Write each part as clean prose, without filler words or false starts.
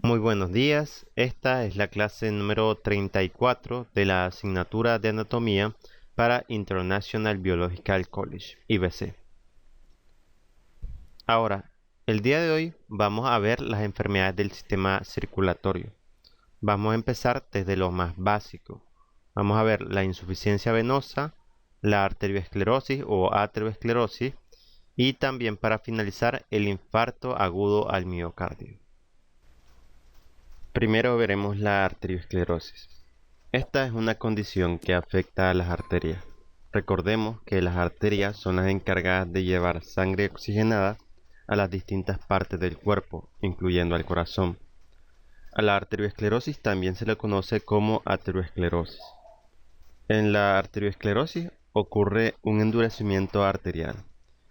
Muy buenos días, esta es la clase número 34 de la asignatura de Anatomía para International Biological College, IBC. Ahora, el día de hoy vamos a ver las enfermedades del sistema circulatorio. Vamos a empezar desde lo más básico. Vamos a ver la insuficiencia venosa, la arterioesclerosis o aterosclerosis y también para finalizar el infarto agudo al miocardio. Primero veremos la arteriosclerosis. Esta es una condición que afecta a las arterias. Recordemos que las arterias son las encargadas de llevar sangre oxigenada a las distintas partes del cuerpo, incluyendo al corazón. A la arteriosclerosis también se le conoce como aterosclerosis. En la arteriosclerosis ocurre un endurecimiento arterial.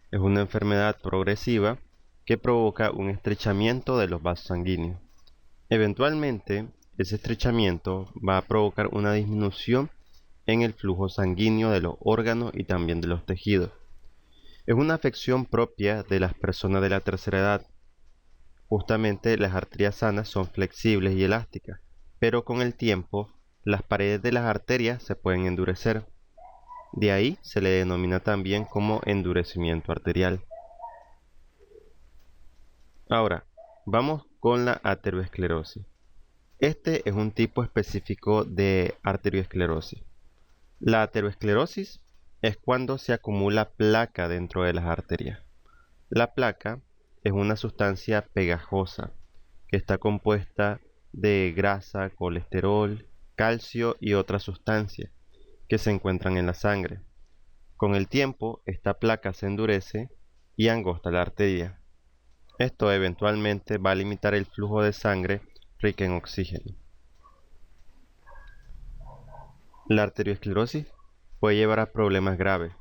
Es una enfermedad progresiva que provoca un estrechamiento de los vasos sanguíneos. Eventualmente, ese estrechamiento va a provocar una disminución en el flujo sanguíneo de los órganos y también de los tejidos. Es una afección propia de las personas de la tercera edad. Justamente las arterias sanas son flexibles y elásticas, pero con el tiempo las paredes de las arterias se pueden endurecer. De ahí se le denomina también como endurecimiento arterial. Ahora, vamos con la aterosclerosis. Este es un tipo específico de arteriosclerosis. La aterosclerosis es cuando se acumula placa dentro de las arterias. La placa es una sustancia pegajosa que está compuesta de grasa, colesterol, calcio y otras sustancias que se encuentran en la sangre. Con el tiempo, esta placa se endurece y angosta la arteria. Esto eventualmente va a limitar el flujo de sangre rica en oxígeno. La arteriosclerosis puede llevar a problemas graves,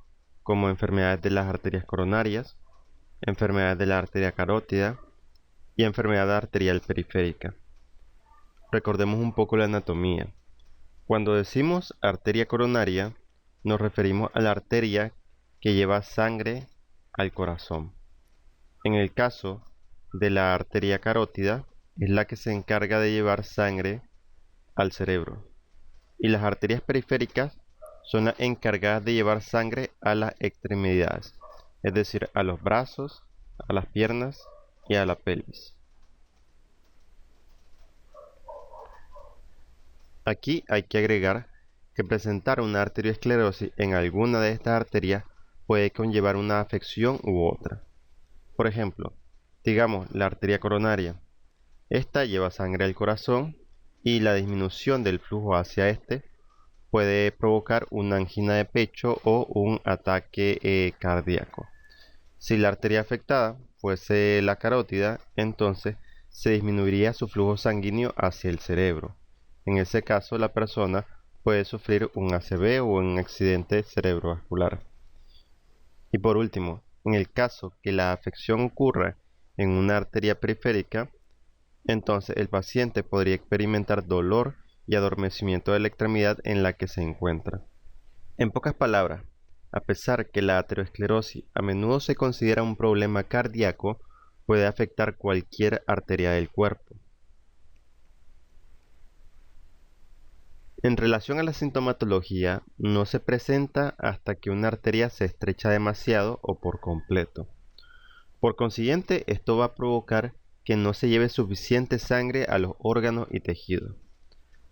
como enfermedades de las arterias coronarias, enfermedades de la arteria carótida y enfermedad arterial periférica. Recordemos un poco la anatomía. Cuando decimos arteria coronaria, nos referimos a la arteria que lleva sangre al corazón. En el caso de la arteria carótida, es la que se encarga de llevar sangre al cerebro. Y las arterias periféricas son las encargadas de llevar sangre a las extremidades, es decir, a los brazos, a las piernas y a la pelvis. Aquí hay que agregar que presentar una arteriosclerosis en alguna de estas arterias puede conllevar una afección u otra. Por ejemplo, digamos la arteria coronaria. Esta lleva sangre al corazón y la disminución del flujo hacia este puede provocar una angina de pecho o un ataque cardíaco. Si la arteria afectada fuese la carótida, entonces se disminuiría su flujo sanguíneo hacia el cerebro. En ese caso, la persona puede sufrir un ACV o un accidente cerebrovascular. Y por último, en el caso que la afección ocurra en una arteria periférica, entonces el paciente podría experimentar dolor y adormecimiento de la extremidad en la que se encuentra. En pocas palabras, a pesar que la aterosclerosis a menudo se considera un problema cardíaco, puede afectar cualquier arteria del cuerpo. En relación a la sintomatología, no se presenta hasta que una arteria se estrecha demasiado o por completo. Por consiguiente, esto va a provocar que no se lleve suficiente sangre a los órganos y tejidos.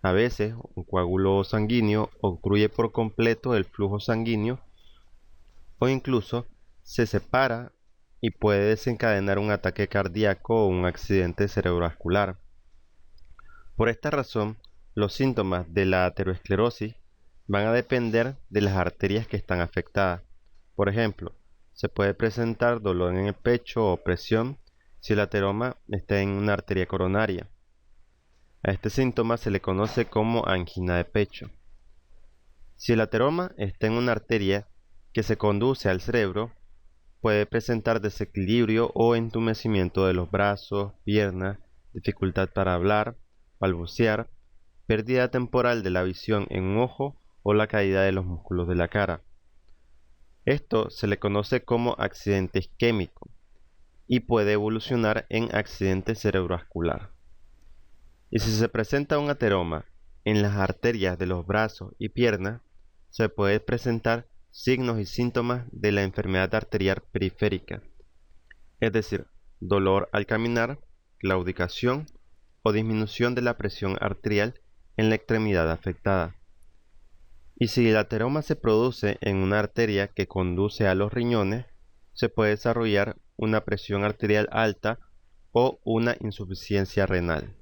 A veces, un coágulo sanguíneo obstruye por completo el flujo sanguíneo o incluso se separa y puede desencadenar un ataque cardíaco o un accidente cerebrovascular. Por esta razón, los síntomas de la aterosclerosis van a depender de las arterias que están afectadas. Por ejemplo, se puede presentar dolor en el pecho o presión si el ateroma está en una arteria coronaria. A este síntoma se le conoce como angina de pecho. Si el ateroma está en una arteria que se conduce al cerebro, puede presentar desequilibrio o entumecimiento de los brazos, piernas, dificultad para hablar, balbucear, pérdida temporal de la visión en un ojo o la caída de los músculos de la cara. Esto se le conoce como accidente isquémico y puede evolucionar en accidente cerebrovascular. Y si se presenta un ateroma en las arterias de los brazos y piernas, se puede presentar signos y síntomas de la enfermedad arterial periférica, es decir, dolor al caminar, claudicación o disminución de la presión arterial en la extremidad afectada. Y si el ateroma se produce en una arteria que conduce a los riñones, se puede desarrollar una presión arterial alta o una insuficiencia renal.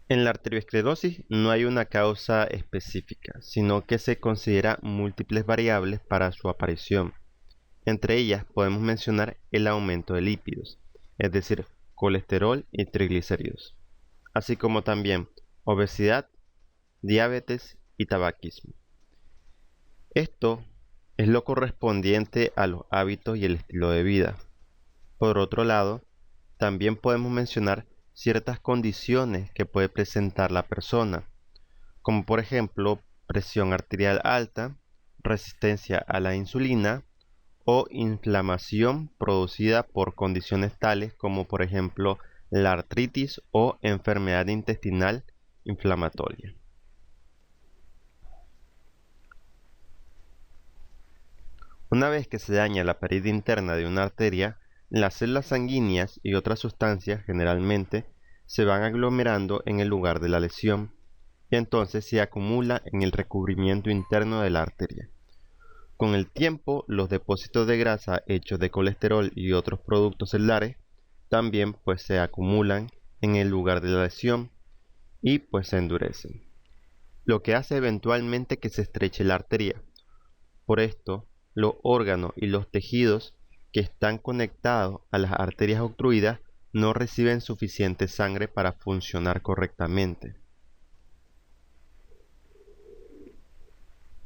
En la arteriosclerosis no hay una causa específica, sino que se considera múltiples variables para su aparición. Entre ellas podemos mencionar el aumento de lípidos, es decir, colesterol y triglicéridos, así como también obesidad, diabetes y tabaquismo. Esto es lo correspondiente a los hábitos y el estilo de vida. Por otro lado, también podemos mencionar ciertas condiciones que puede presentar la persona, como por ejemplo presión arterial alta, resistencia a la insulina o inflamación producida por condiciones tales como por ejemplo la artritis o enfermedad intestinal inflamatoria. Una vez que se daña la pared interna de una arteria, las células sanguíneas y otras sustancias generalmente se van aglomerando en el lugar de la lesión y entonces se acumula en el recubrimiento interno de la arteria. Con el tiempo, los depósitos de grasa hechos de colesterol y otros productos celulares también pues se acumulan en el lugar de la lesión y pues se endurecen, lo que hace eventualmente que se estreche la arteria. Por esto, los órganos y los tejidos que están conectados a las arterias obstruidas no reciben suficiente sangre para funcionar correctamente.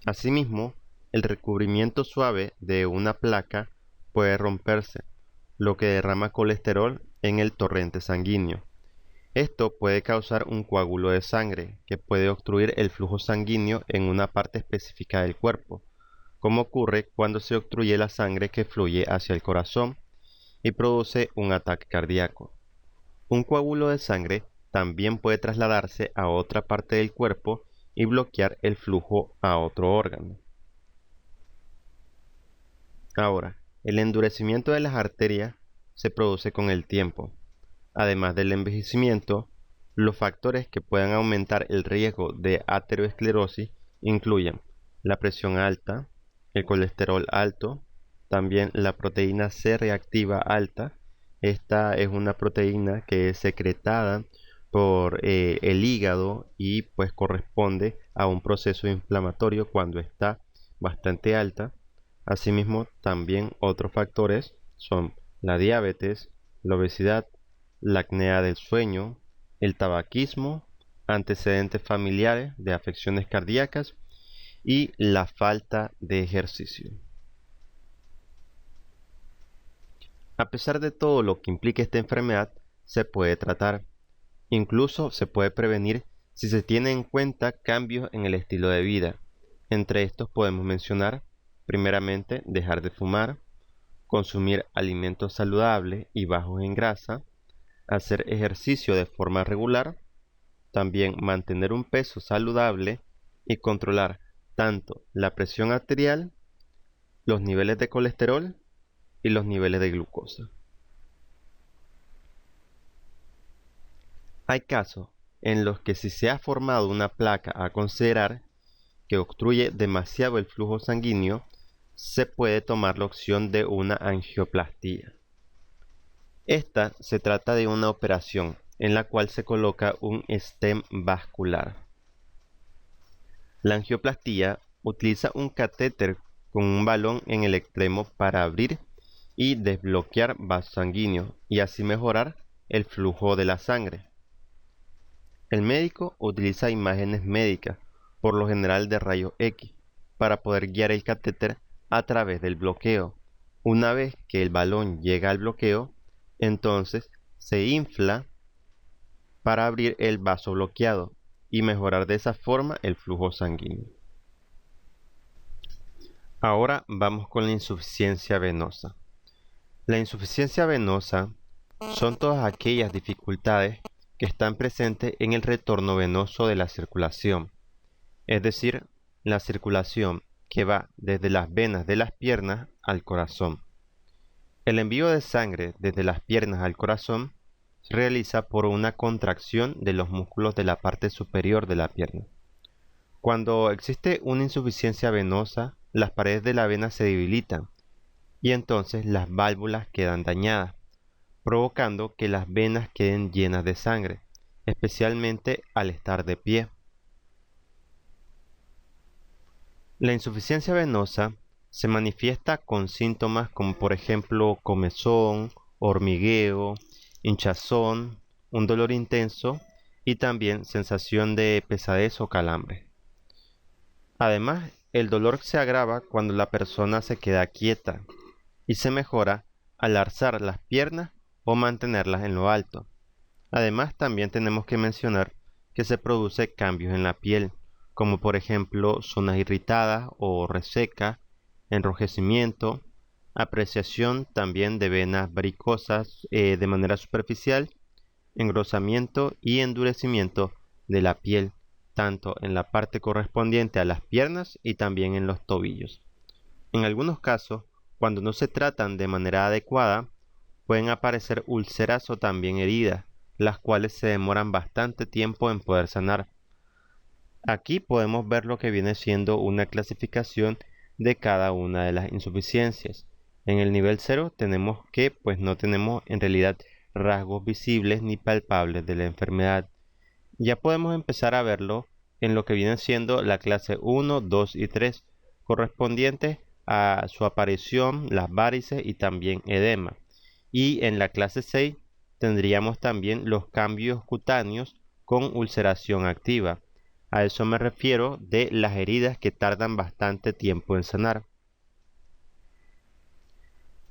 Asimismo, el recubrimiento suave de una placa puede romperse, lo que derrama colesterol en el torrente sanguíneo. Esto puede causar un coágulo de sangre que puede obstruir el flujo sanguíneo en una parte específica del cuerpo, como ocurre cuando se obstruye la sangre que fluye hacia el corazón y produce un ataque cardíaco. Un coágulo de sangre también puede trasladarse a otra parte del cuerpo y bloquear el flujo a otro órgano. Ahora, el endurecimiento de las arterias se produce con el tiempo. Además del envejecimiento, los factores que puedan aumentar el riesgo de aterosclerosis incluyen la presión alta, el colesterol alto, también la proteína C reactiva alta. Esta es una proteína que es secretada por el hígado y pues corresponde a un proceso inflamatorio cuando está bastante alta. Asimismo, también otros factores son la diabetes, la obesidad, la apnea del sueño, el tabaquismo, antecedentes familiares de afecciones cardíacas y la falta de ejercicio. A pesar de todo lo que implica esta enfermedad, se puede tratar. Incluso se puede prevenir si se tiene en cuenta cambios en el estilo de vida. Entre estos podemos mencionar, primeramente, dejar de fumar, consumir alimentos saludables y bajos en grasa, hacer ejercicio de forma regular, también mantener un peso saludable y controlar tanto la presión arterial, los niveles de colesterol y los niveles de glucosa. Hay casos en los que si se ha formado una placa a considerar que obstruye demasiado el flujo sanguíneo, se puede tomar la opción de una angioplastía. Esta se trata de una operación en la cual se coloca un stent vascular. La angioplastía utiliza un catéter con un balón en el extremo para abrir y desbloquear vasos sanguíneos y así mejorar el flujo de la sangre. El médico utiliza imágenes médicas, por lo general de rayos X, para poder guiar el catéter a través del bloqueo. Una vez que el balón llega al bloqueo, entonces se infla para abrir el vaso bloqueado y mejorar de esa forma el flujo sanguíneo. Ahora vamos con la insuficiencia venosa. La insuficiencia venosa son todas aquellas dificultades que están presentes en el retorno venoso de la circulación, es decir, la circulación que va desde las venas de las piernas al corazón. El envío de sangre desde las piernas al corazón se realiza por una contracción de los músculos de la parte superior de la pierna. Cuando existe una insuficiencia venosa, las paredes de la vena se debilitan y entonces las válvulas quedan dañadas, provocando que las venas queden llenas de sangre, especialmente al estar de pie. La insuficiencia venosa se manifiesta con síntomas como por ejemplo comezón, hormigueo, hinchazón, un dolor intenso y también sensación de pesadez o calambre. Además, el dolor se agrava cuando la persona se queda quieta y se mejora al alzar las piernas o mantenerlas en lo alto. Además, también tenemos que mencionar que se produce cambios en la piel, como por ejemplo zonas irritadas o resecas, enrojecimiento, apreciación también de venas varicosas de manera superficial, engrosamiento y endurecimiento de la piel, tanto en la parte correspondiente a las piernas y también en los tobillos. En algunos casos, cuando no se tratan de manera adecuada, pueden aparecer úlceras o también heridas, las cuales se demoran bastante tiempo en poder sanar. Aquí podemos ver lo que viene siendo una clasificación de cada una de las insuficiencias. En el nivel 0 tenemos que pues no tenemos en realidad rasgos visibles ni palpables de la enfermedad. Ya podemos empezar a verlo en lo que viene siendo la clase 1, 2 y 3, correspondientes a su aparición, las varices y también edema. Y en la clase 6 tendríamos también los cambios cutáneos con ulceración activa. A eso me refiero de las heridas que tardan bastante tiempo en sanar.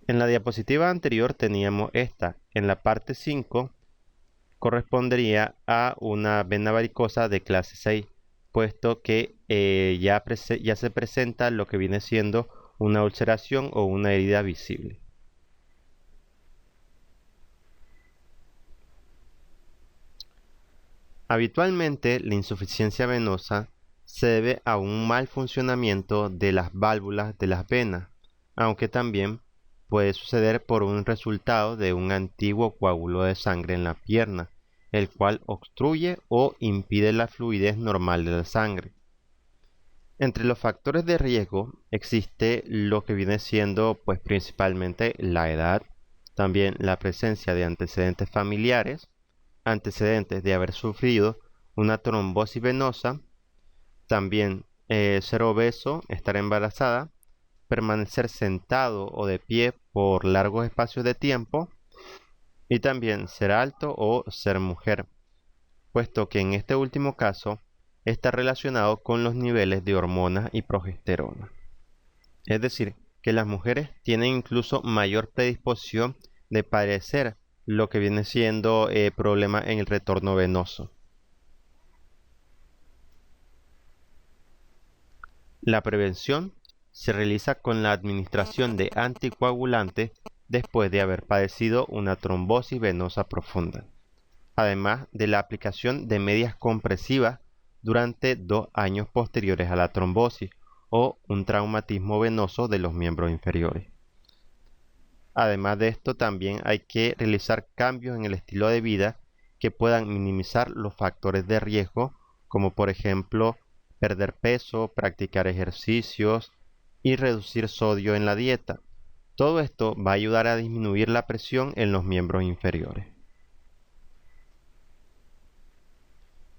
En la diapositiva anterior teníamos esta. En la parte 5 correspondería a una vena varicosa de clase 6, puesto que ya se presenta lo que viene siendo una ulceración o una herida visible. Habitualmente, la insuficiencia venosa se debe a un mal funcionamiento de las válvulas de las venas, aunque también puede suceder por un resultado de un antiguo coágulo de sangre en la pierna, el cual obstruye o impide la fluidez normal de la sangre. Entre los factores de riesgo existe lo que viene siendo pues principalmente la edad, también la presencia de antecedentes familiares, antecedentes de haber sufrido una trombosis venosa, también ser obeso, estar embarazada, permanecer sentado o de pie por largos espacios de tiempo y también ser alto o ser mujer, puesto que en este último caso está relacionado con los niveles de hormonas y progesterona. Es decir, que las mujeres tienen incluso mayor predisposición de padecer lo que viene siendo problema en el retorno venoso. La prevención se realiza con la administración de anticoagulantes después de haber padecido una trombosis venosa profunda, además de la aplicación de medias compresivas durante 2 años posteriores a la trombosis o un traumatismo venoso de los miembros inferiores. Además de esto, también hay que realizar cambios en el estilo de vida que puedan minimizar los factores de riesgo, como por ejemplo perder peso, practicar ejercicios y reducir sodio en la dieta. Todo esto va a ayudar a disminuir la presión en los miembros inferiores.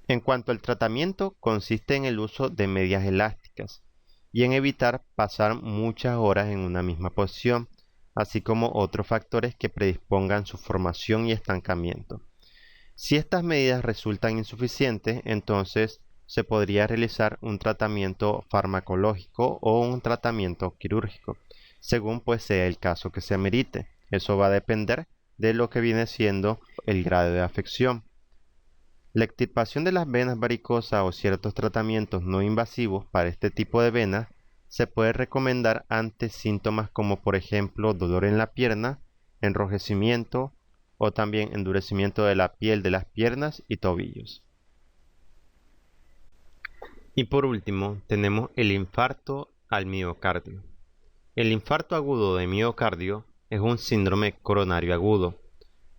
En cuanto al tratamiento, consiste en el uso de medias elásticas y en evitar pasar muchas horas en una misma posición, así como otros factores que predispongan su formación y estancamiento. Si estas medidas resultan insuficientes, entonces se podría realizar un tratamiento farmacológico o un tratamiento quirúrgico, según pues sea el caso que se amerite. Eso va a depender de lo que viene siendo el grado de afección. La extirpación de las venas varicosas o ciertos tratamientos no invasivos para este tipo de venas se puede recomendar ante síntomas como por ejemplo dolor en la pierna, enrojecimiento, o también endurecimiento de la piel de las piernas y tobillos. Y por último, tenemos el infarto al miocardio. El infarto agudo de miocardio es un síndrome coronario agudo.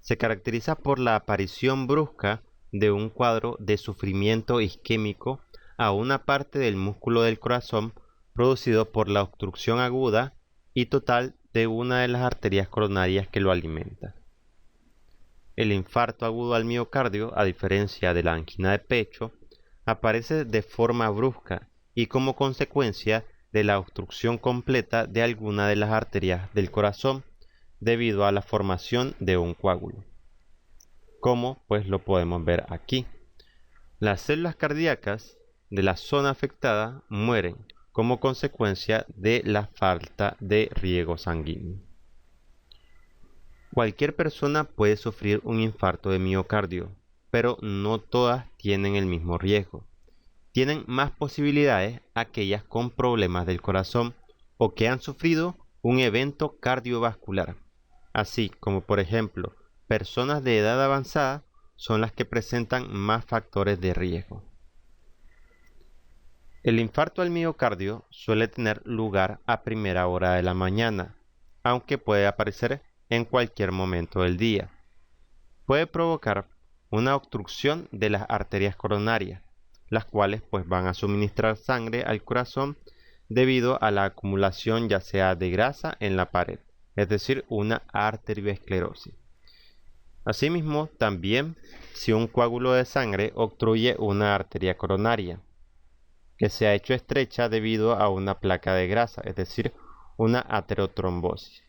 Se caracteriza por la aparición brusca de un cuadro de sufrimiento isquémico a una parte del músculo del corazón producido por la obstrucción aguda y total de una de las arterias coronarias que lo alimenta. El infarto agudo al miocardio, a diferencia de la angina de pecho, aparece de forma brusca y como consecuencia de la obstrucción completa de alguna de las arterias del corazón debido a la formación de un coágulo. Como pues lo podemos ver aquí. Las células cardíacas de la zona afectada mueren como consecuencia de la falta de riego sanguíneo. Cualquier persona puede sufrir un infarto de miocardio, pero no todas tienen el mismo riesgo. Tienen más posibilidades aquellas con problemas del corazón o que han sufrido un evento cardiovascular, así como por ejemplo personas de edad avanzada son las que presentan más factores de riesgo. El infarto al miocardio suele tener lugar a primera hora de la mañana, aunque puede aparecer en cualquier momento del día. Puede provocar una obstrucción de las arterias coronarias, las cuales pues van a suministrar sangre al corazón debido a la acumulación ya sea de grasa en la pared, es decir, una arteriosclerosis. Asimismo, también si un coágulo de sangre obstruye una arteria coronaria, que se ha hecho estrecha debido a una placa de grasa, es decir, una aterotrombosis.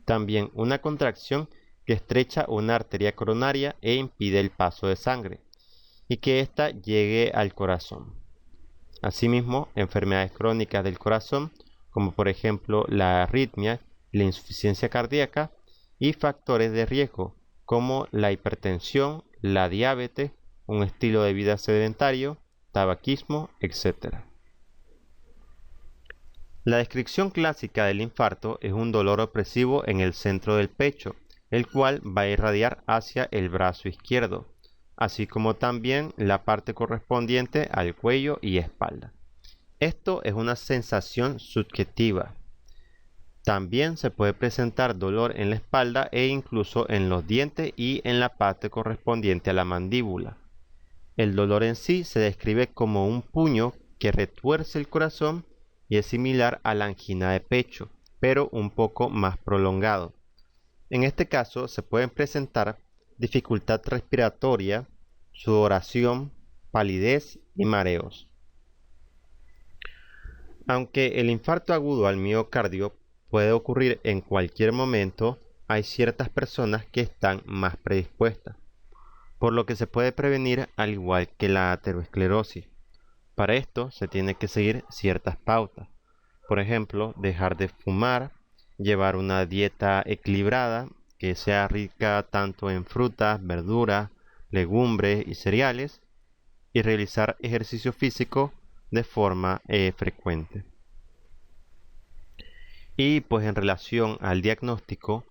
También una contracción que estrecha una arteria coronaria e impide el paso de sangre y que ésta llegue al corazón. Asimismo, enfermedades crónicas del corazón, como por ejemplo la arritmia, la insuficiencia cardíaca y factores de riesgo, como la hipertensión, la diabetes, un estilo de vida sedentario, tabaquismo, etc. La descripción clásica del infarto es un dolor opresivo en el centro del pecho, el cual va a irradiar hacia el brazo izquierdo, así como también la parte correspondiente al cuello y espalda. Esto es una sensación subjetiva. También se puede presentar dolor en la espalda e incluso en los dientes y en la parte correspondiente a la mandíbula. El dolor en sí se describe como un puño que retuerce el corazón y es similar a la angina de pecho, pero un poco más prolongado. En este caso se pueden presentar dificultad respiratoria, sudoración, palidez y mareos. Aunque el infarto agudo al miocardio puede ocurrir en cualquier momento, hay ciertas personas que están más predispuestas, por lo que se puede prevenir al igual que la aterosclerosis. Para esto se tiene que seguir ciertas pautas. Por ejemplo, dejar de fumar, llevar una dieta equilibrada que sea rica tanto en frutas, verduras, legumbres y cereales y realizar ejercicio físico de forma frecuente. Y pues en relación al diagnóstico,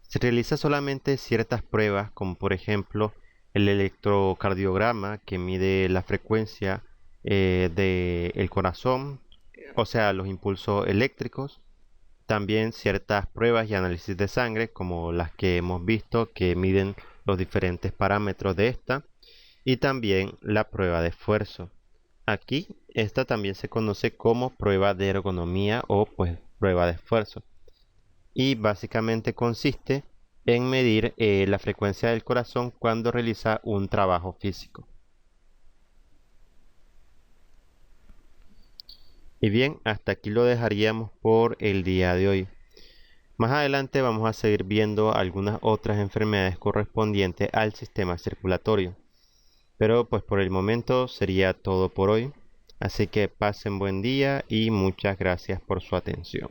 se realiza solamente ciertas pruebas como por ejemplo el electrocardiograma que mide la frecuencia del corazón, o sea, los impulsos eléctricos. También ciertas pruebas y análisis de sangre como las que hemos visto que miden los diferentes parámetros de esta. Y también la prueba de esfuerzo. Aquí esta también se conoce como prueba de ergonomía o pues prueba de esfuerzo. Y básicamente consiste en medir la frecuencia del corazón cuando realiza un trabajo físico. Y bien, hasta aquí lo dejaríamos por el día de hoy. Más adelante vamos a seguir viendo algunas otras enfermedades correspondientes al sistema circulatorio. Pero pues por el momento sería todo por hoy. Así que pasen buen día y muchas gracias por su atención.